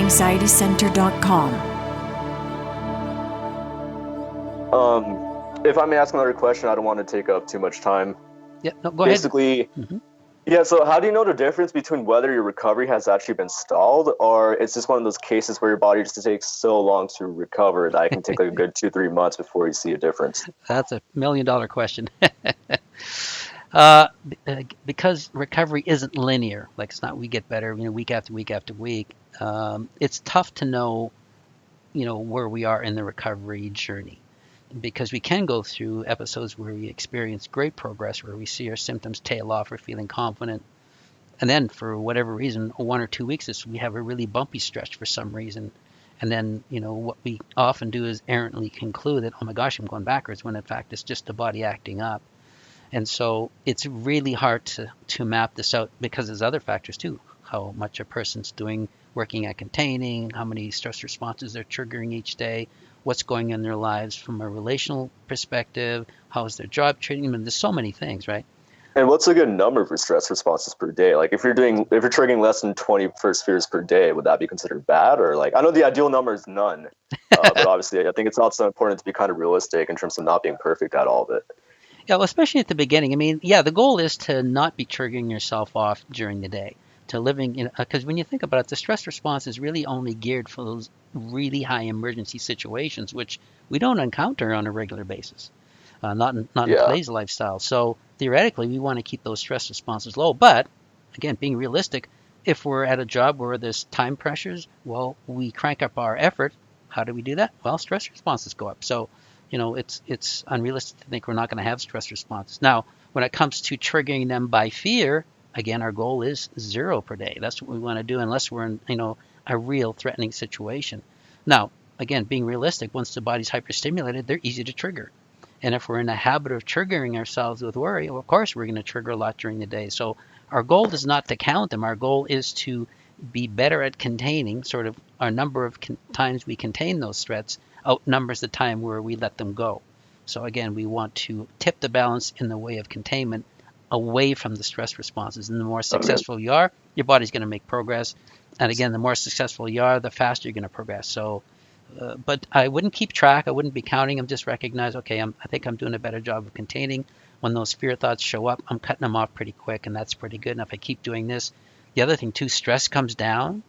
StreessAnxietyCenter.com. If I may ask another question, I don't want to take up too much time. Yeah, no, go Basically, ahead. yeah, so how do you know the difference between whether your recovery has actually been stalled or it's just one of those cases where your body just takes so long to recover that it can take like a good 2-3 months before you see a difference? That's $1 million question. Because recovery isn't linear, like it's not we get better, week after week after week. It's tough to know, where we are in the recovery journey, because we can go through episodes where we experience great progress, where we see our symptoms tail off, we're feeling confident, and then for whatever reason, 1 or 2 weeks, we have a really bumpy stretch for some reason. And then, what we often do is errantly conclude that, oh my gosh, I'm going backwards, when in fact it's just the body acting up. And so it's really hard to map this out, because there's other factors too. How much a person's doing working at containing, how many stress responses they're triggering each day, what's going on in their lives from a relational perspective, how is their job treating them. There's so many things, right? And what's a good number for stress responses per day? Like if you're triggering less than 20 first fears per day, would that be considered bad? Or like, I know the ideal number is none, but obviously I think it's also important to be kind of realistic in terms of not being perfect at all of it. Yeah, well, especially at the beginning. I mean, yeah, the goal is to not be triggering yourself off during the day, to living, because when you think about it, the stress response is really only geared for those really high emergency situations, which we don't encounter on a regular basis, not in today's lifestyle. So theoretically, we want to keep those stress responses low. But again, being realistic, if we're at a job where there's time pressures, well, we crank up our effort. How do we do that? Well, stress responses go up. So it's unrealistic to think we're not going to have stress responses. Now, when it comes to triggering them by fear, again, our goal is 0 per day. That's what we want to do, unless we're in, a real threatening situation. Now, again, being realistic, once the body's hyperstimulated, they're easy to trigger. And if we're in a habit of triggering ourselves with worry, well, of course, we're going to trigger a lot during the day. So our goal is not to count them. Our goal is to be better at containing. Sort of our number of times we contain those threats outnumbers the time where we let them go. So again, we want to tip the balance in the way of containment away from the stress responses. And the more successful you are, your body's going to make progress. And again, the more successful you are, the faster you're going to progress. So, but I wouldn't keep track. I wouldn't be counting them. Just recognize, okay, I think I'm doing a better job of containing. When those fear thoughts show up, I'm cutting them off pretty quick, and that's pretty good. And if I keep doing this, the other thing too, stress comes down.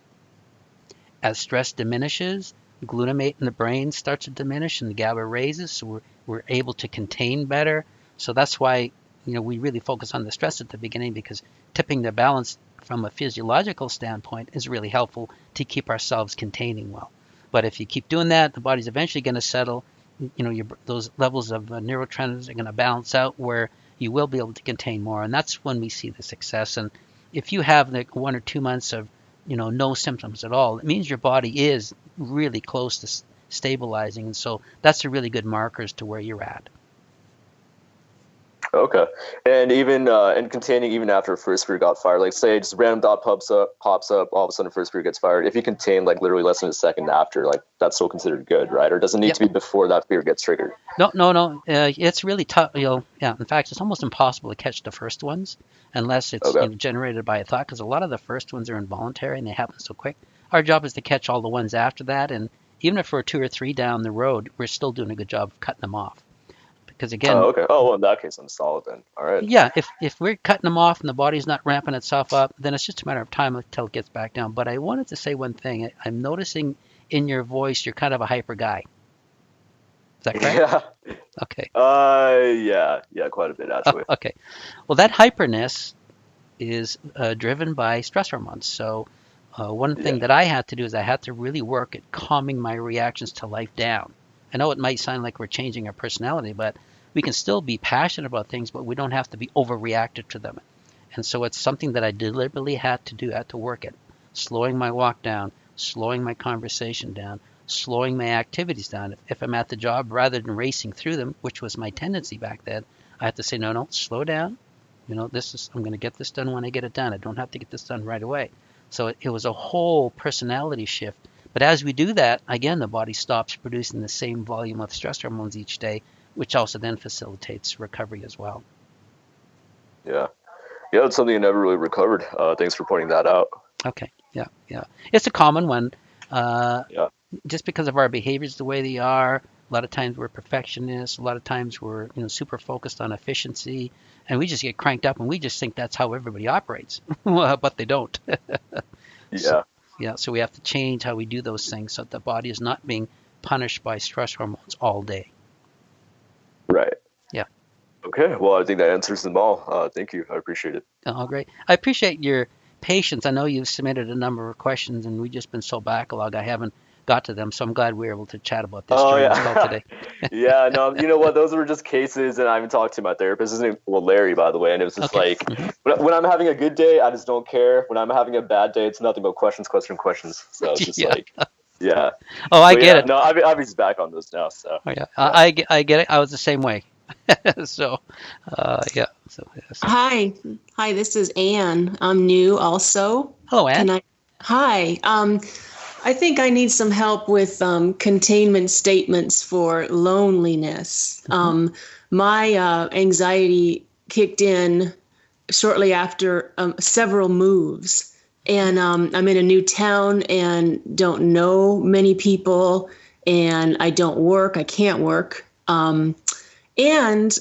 As stress diminishes, glutamate in the brain starts to diminish and the GABA raises, so we're able to contain better. So that's why we really focus on the stress at the beginning, because tipping the balance from a physiological standpoint is really helpful to keep ourselves containing well. But if you keep doing that, the body's eventually going to settle. Those levels of neurotransmitters are going to balance out, where you will be able to contain more, and that's when we see the success. And if you have like 1 or 2 months of no symptoms at all, it means your body is really close to stabilizing, and so that's a really good marker as to where you're at. Okay. And even in containing, even after a first fear got fired, like say just a random thought pops up, all of a sudden first fear gets fired. If you contain like literally less than a second after, like that's still considered good, right? Or does it need to be before that fear gets triggered? No. It's really tough. In fact, it's almost impossible to catch the first ones unless it's generated by a thought, because a lot of the first ones are involuntary and they happen so quick. Our job is to catch all the ones after that, and even if we're 2 or 3 down the road, we're still doing a good job of cutting them off. Because again, well, in that case, I'm solid then. All right. Yeah, if we're cutting them off and the body's not ramping itself up, then it's just a matter of time until it gets back down. But I wanted to say one thing. I'm noticing in your voice, you're kind of a hyper guy. Is that correct? Yeah. Okay. Yeah, quite a bit actually. Okay. Well, that hyperness is driven by stress hormones. So one thing that I had to do is I had to really work at calming my reactions to life down. I know it might sound like we're changing our personality, but we can still be passionate about things, but we don't have to be overreactive to them. And so it's something that I deliberately had to do, had to work at. Slowing my walk down, slowing my conversation down, slowing my activities down. If I'm at the job, rather than racing through them, which was my tendency back then, I had to say, no, slow down. I'm going to get this done when I get it done. I don't have to get this done right away. So it was a whole personality shift. But as we do that, again, the body stops producing the same volume of stress hormones each day, which also then facilitates recovery as well. Yeah, it's something I never really recovered. Thanks for pointing that out. Okay, yeah. It's a common one. Yeah. Just because of our behaviors the way they are. A lot of times we're perfectionists. A lot of times we're, super focused on efficiency, and we just get cranked up, and we just think that's how everybody operates, but they don't. So, Yeah. yeah, so we have to change how we do those things so that the body is not being punished by stress hormones all day. Right. Yeah. Okay. Well, I think that answers them all. Thank you. I appreciate it. Oh, great. I appreciate your patience. I know you've submitted a number of questions, and we've just been so backlog. I haven't got to them, so I'm glad we were able to chat about this Oh during this call yeah. today. Yeah, no, you know what? Those were just cases, and I haven't talked to my therapist. His name, well, Larry, by the way, and it was just Okay. like when I'm having a good day, I just don't care. When I'm having a bad day, it's nothing but questions, questions. So it's just Yeah. like, yeah. Oh, I But get yeah, it. no, I've he's back on those now. So Oh, yeah. yeah. I get it. I was the same way. So, yeah. So, yes. Hi. Hi, this is Anne. I'm new also. Hello, Anne. Can I? Hi. I think I need some help with containment statements for loneliness. Hmm. My anxiety kicked in shortly after several moves. And I'm in a new town and don't know many people, and I don't work. I can't work. And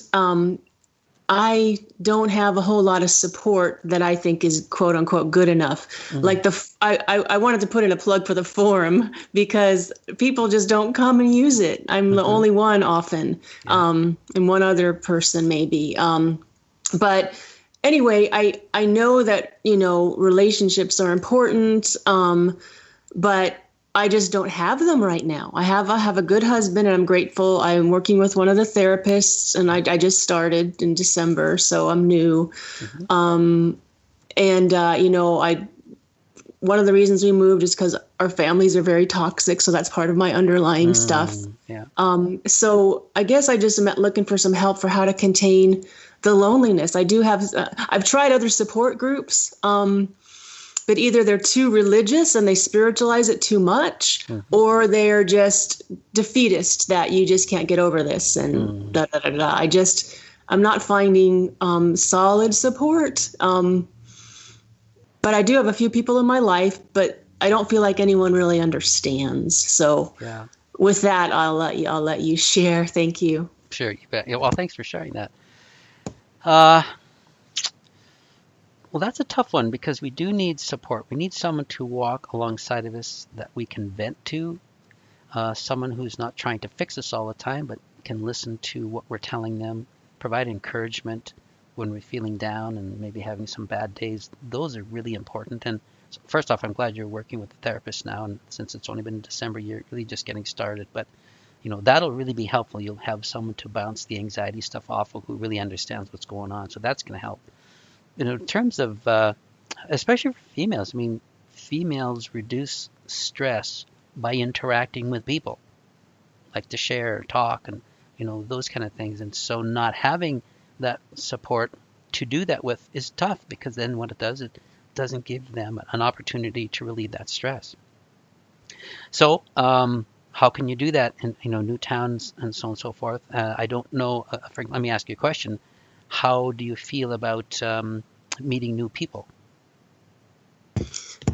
I don't have a whole lot of support that I think is quote unquote good enough. Mm, Like I wanted to put in a plug for the forum because people just don't come and use it. I'm the hmm. only one often, Yeah. and one other person maybe. But anyway, I know that relationships are important, but I just don't have them right now. I have a good husband, and I'm grateful. I'm working with one of the therapists, and I just started in December, so I'm new. Hmm. And I one of the reasons we moved is because our families are very toxic, so that's part of my underlying stuff. Mm, yeah. So I guess I just am looking for some help for how to contain the loneliness. I do have. I've tried other support groups. But either they're too religious and they spiritualize it too much, Hmm. or they're just defeatist that you just can't get over this and Mm. da da da da. I'm not finding solid support. But I do have a few people in my life, but I don't feel like anyone really understands. So Yeah. with that, I'll let you share. Thank you. Sure. You bet. Yeah. Well, thanks for sharing that. Uh, well, that's a tough one because we do need support. We need someone to walk alongside of us that we can vent to, someone who's not trying to fix us all the time, but can listen to what we're telling them, provide encouragement when we're feeling down and maybe having some bad days. Those are really important. And so first off, I'm glad you're working with a therapist now. And since it's only been in December, you're really just getting started. But that'll really be helpful. You'll have someone to bounce the anxiety stuff off of who really understands what's going on. So that's going to help. In terms of, especially for females, I mean, females reduce stress by interacting with people, like to share, talk, and those kind of things. And so not having that support to do that with is tough because then what it does, it doesn't give them an opportunity to relieve that stress. So how can you do that in new towns and so on and so forth? I don't know. Let me ask you a question. How do you feel about meeting new people?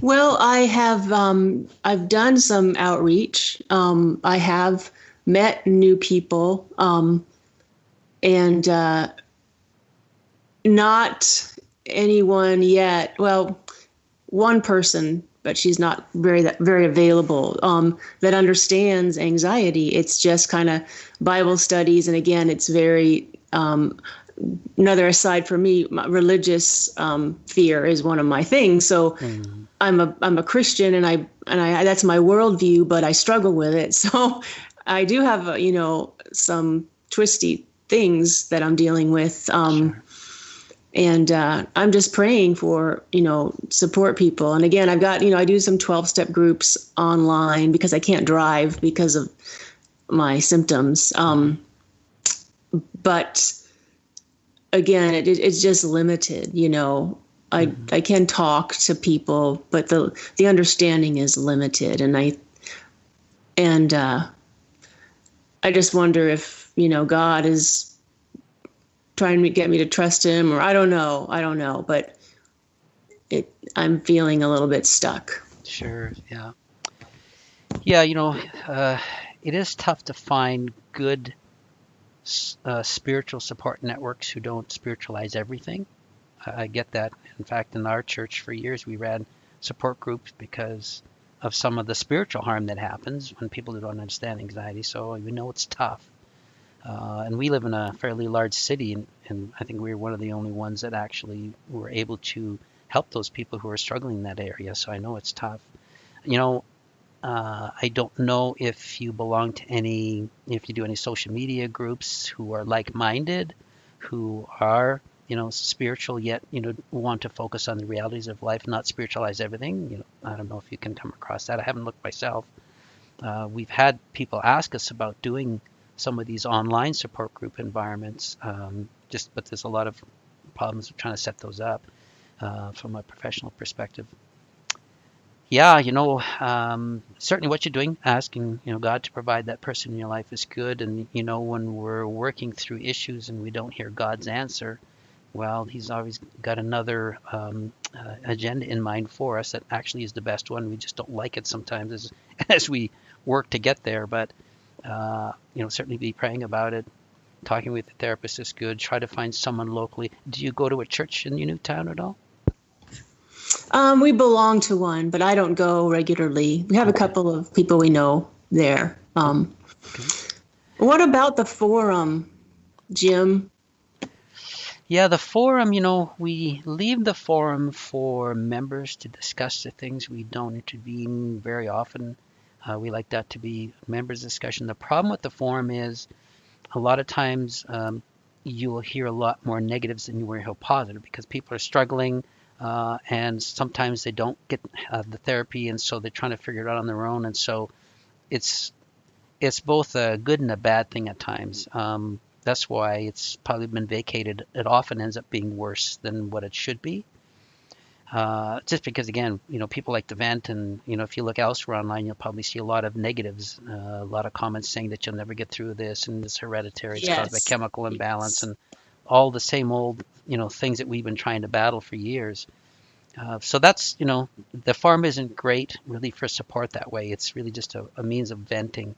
Well, I've done some outreach. I have met new people, and not anyone yet. Well, one person, but she's not very available. That understands anxiety. It's just kind of Bible studies, and again, it's very another aside for me. Religious fear is one of my things. So Mm, I'm a Christian, and I that's my worldview, but I struggle with it. So I do have some twisty things that I'm dealing with. sure. And I'm just praying for support people. And again, I've got I do some 12-step groups online because I can't drive because of my symptoms. Hmm. But again, it's just limited. I Hmm. can talk to people, but the understanding is limited, and I just wonder if God is trying to get me to trust Him, or I don't know, but I'm feeling a little bit stuck. Sure. Yeah. Yeah, it is tough to find good spiritual support networks who don't spiritualize everything. I get that. In fact, in our church for years, we ran support groups because of some of the spiritual harm that happens when people don't understand anxiety. So we know it's tough. And we live in a fairly large city, and I think we were one of the only ones that actually were able to help those people who are struggling in that area. So I know it's tough. You know, I don't know if you belong to if you do any social media groups who are like-minded, who are, spiritual yet, want to focus on the realities of life, not spiritualize everything. I don't know if you can come across that. I haven't looked myself. We've had people ask us about doing some of these online support group environments, but there's a lot of problems with trying to set those up from a professional perspective. Yeah, certainly what you're doing, asking, God to provide that person in your life is good. And, when we're working through issues and we don't hear God's answer, well, he's always got another agenda in mind for us that actually is the best one. We just don't like it sometimes as we work to get there. But, certainly be praying about it. Talking with the therapist is good. Try to find someone locally. Do you go to a church in your new town at all? We belong to one, but I don't go regularly. We have a couple of people we know there. Okay. What about the forum, Jim? Yeah, the forum, we leave the forum for members to discuss the things. We don't intervene very often. We like that to be members' discussion. The problem with the forum is a lot of times you will hear a lot more negatives than you will hear positive because people are struggling and sometimes they don't get the therapy, and so they're trying to figure it out on their own. And so it's both a good and a bad thing at times. That's why it's probably been vacated. It often ends up being worse than what it should be. Just because, again, people like to vent, and, if you look elsewhere online, you'll probably see a lot of negatives, a lot of comments saying that you'll never get through this, and it's hereditary, it's caused by chemical imbalance, and all the same old, things that we've been trying to battle for years. So that's, the forum isn't great really for support that way. It's really just a means of venting.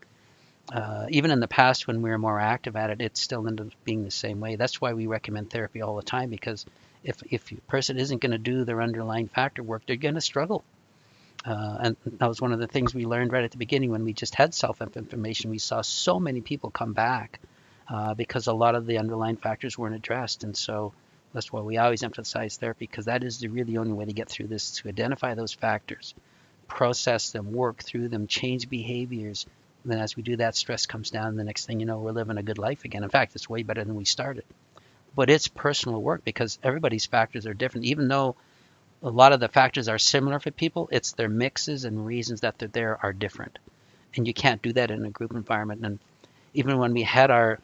Even in the past, when we were more active at it, it still ended up being the same way. That's why we recommend therapy all the time, because if a person isn't going to do their underlying factor work, they're going to struggle. And that was one of the things we learned right at the beginning when we just had self-information. We saw so many people come back because a lot of the underlying factors weren't addressed. And so that's why we always emphasize therapy, because that is the really only way to get through this, to identify those factors, process them, work through them, change behaviors. And then as we do that, stress comes down, and the next thing you know, we're living a good life again. In fact, it's way better than we started. But it's personal work because everybody's factors are different. Even though a lot of the factors are similar for people, it's their mixes and reasons that they're there are different. And you can't do that in a group environment. And even when we had our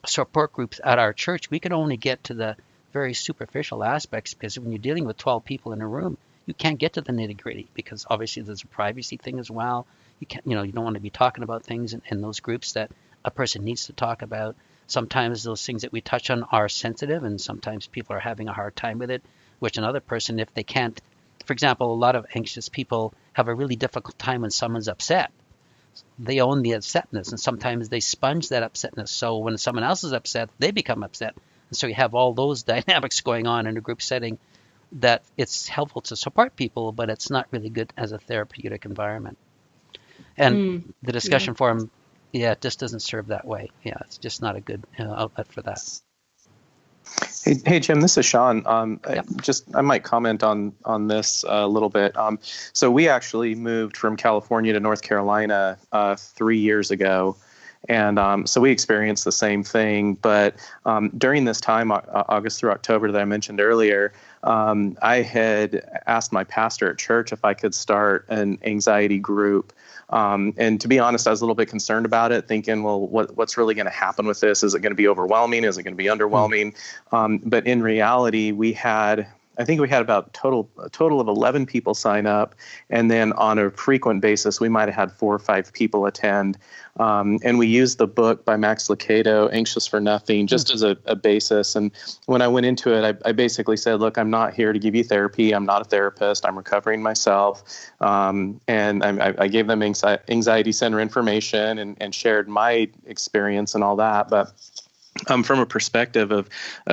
support groups at our church, we could only get to the very superficial aspects, because when you're dealing with 12 people in a room, you can't get to the nitty-gritty, because obviously there's a privacy thing as well. You can't, you don't want to be talking about things in those groups that a person needs to talk about. Sometimes those things that we touch on are sensitive, and sometimes people are having a hard time with it, which another person, if they can't, for example, a lot of anxious people have a really difficult time when someone's upset. They own the upsetness, and sometimes they sponge that upsetness. So when someone else is upset, they become upset. And so you have all those dynamics going on in a group setting, that it's helpful to support people, but it's not really good as a therapeutic environment. And the discussion forum, it just doesn't serve that way. Yeah, it's just not a good outlet for that. Hey, Jim, this is Sean. Yep. I might comment on this a little bit. So we actually moved from California to North Carolina 3 years ago. And so we experienced the same thing. But during this time, August through October that I mentioned earlier, I had asked my pastor at church if I could start an anxiety group. And to be honest, I was a little bit concerned about it, thinking, well, what's really going to happen with this? Is it going to be overwhelming? Is it going to be underwhelming? But in reality, we had I think we had about a total of 11 people sign up, and then on a frequent basis, we might have had 4 or 5 people attend. And we used the book by Max Lucado, Anxious for Nothing, just as a basis. And when I went into it, I basically said, look, I'm not here to give you therapy. I'm not a therapist. I'm recovering myself. And I gave them anxiety center information and shared my experience and all that. But from a perspective of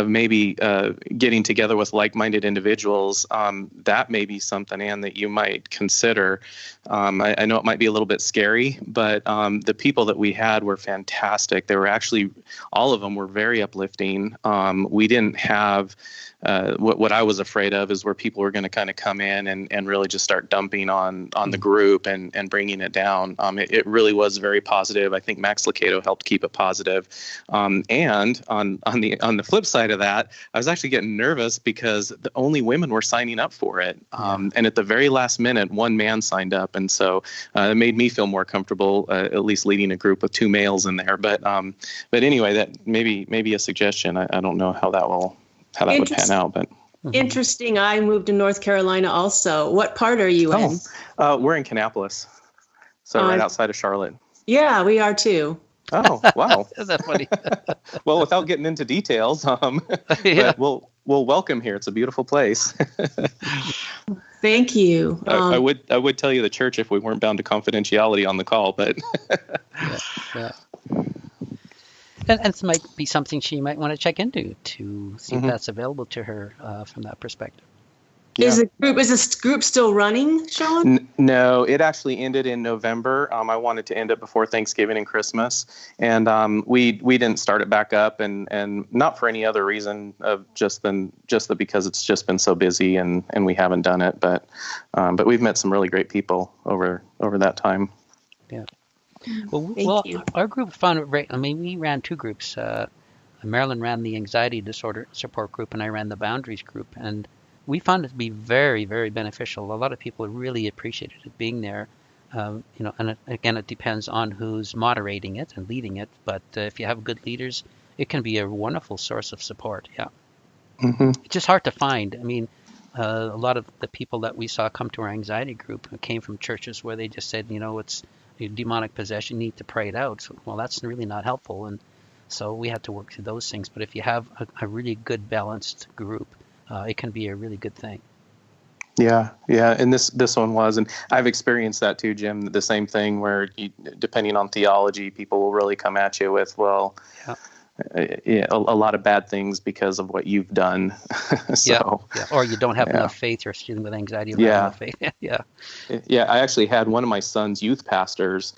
maybe getting together with like-minded individuals, that may be something, Anne, that you might consider. I know it might be a little bit scary, but the people that we had were fantastic. They were actually, all of them were very uplifting. We didn't have what I was afraid of is where people were going to kind of come in and really just start dumping on the group and bringing it down. It really was very positive. I think Max Lucado helped keep it positive. And on the flip side of that, I was actually getting nervous because only women were signing up for it. And at the very last minute, one man signed up. And so it made me feel more comfortable, at least leading a group with 2 males in there. But anyway, that maybe a suggestion. I don't know how that would pan out, but interesting. I moved to North Carolina also. What part are you in? We're in Kannapolis, so right outside of Charlotte. Yeah, we are too. Oh, wow. Isn't that funny? Well, without getting into details, but we'll welcome here. It's a beautiful place. Thank you. I would tell you the church if we weren't bound to confidentiality on the call, but yeah. And this might be something she might want to check into to see if that's available to her from that perspective. Yeah. Is this group still running, Sean? No, it actually ended in November. I wanted to end it before Thanksgiving and Christmas, and we didn't start it back up, and not for any other reason of just that because it's just been so busy and we haven't done it. But we've met some really great people over that time. Yeah. Well, our group found it great. I mean, we ran 2 groups. Marilyn ran the anxiety disorder support group, and I ran the boundaries group, and we found it to be very, very beneficial. A lot of people really appreciated it being there. And it depends on who's moderating it and leading it. But if you have good leaders, it can be a wonderful source of support. Yeah. It's just hard to find. I mean, a lot of the people that we saw come to our anxiety group came from churches where they just said, it's demonic possession, you need to pray it out. So, well, that's really not helpful. And so we had to work through those things. But if you have a really good balanced group, it can be a really good thing. Yeah, and this one was, and I've experienced that too, Jim. The same thing where, depending on theology, people will really come at you with, a lot of bad things because of what you've done. Or you don't have enough faith. You're dealing with anxiety. Enough faith. I actually had one of my son's youth pastors.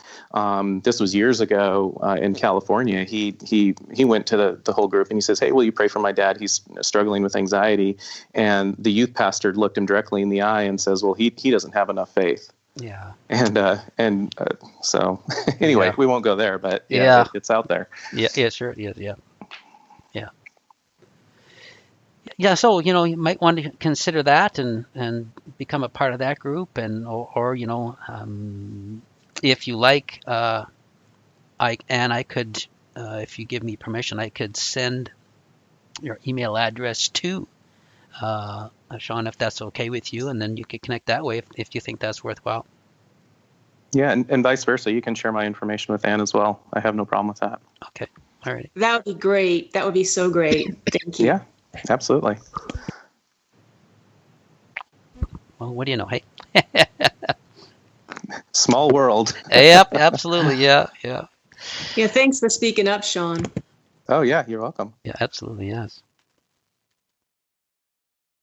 This was years ago in California. He went to the whole group and he says, "Hey, will you pray for my dad? He's struggling with anxiety." And the youth pastor looked him directly in the eye and says, "Well, he doesn't have enough faith." Yeah. And so anyway, we won't go there, but it's out there. Yeah, sure. Yeah. So, you might want to consider that and become a part of that group, and or if you like, I could, if you give me permission, I could send your email address to Sean, if that's okay with you, and then you could connect that way if you think that's worthwhile. Yeah, and vice versa. You can share my information with Anne as well. I have no problem with that. Okay. All right. That would be great. That would be so great. Thank you. Yeah, absolutely. Well, what do you know? Hey. Small world. Yep, absolutely. Yeah. Yeah, thanks for speaking up, Sean. Oh, yeah, you're welcome. Yeah, absolutely, yes.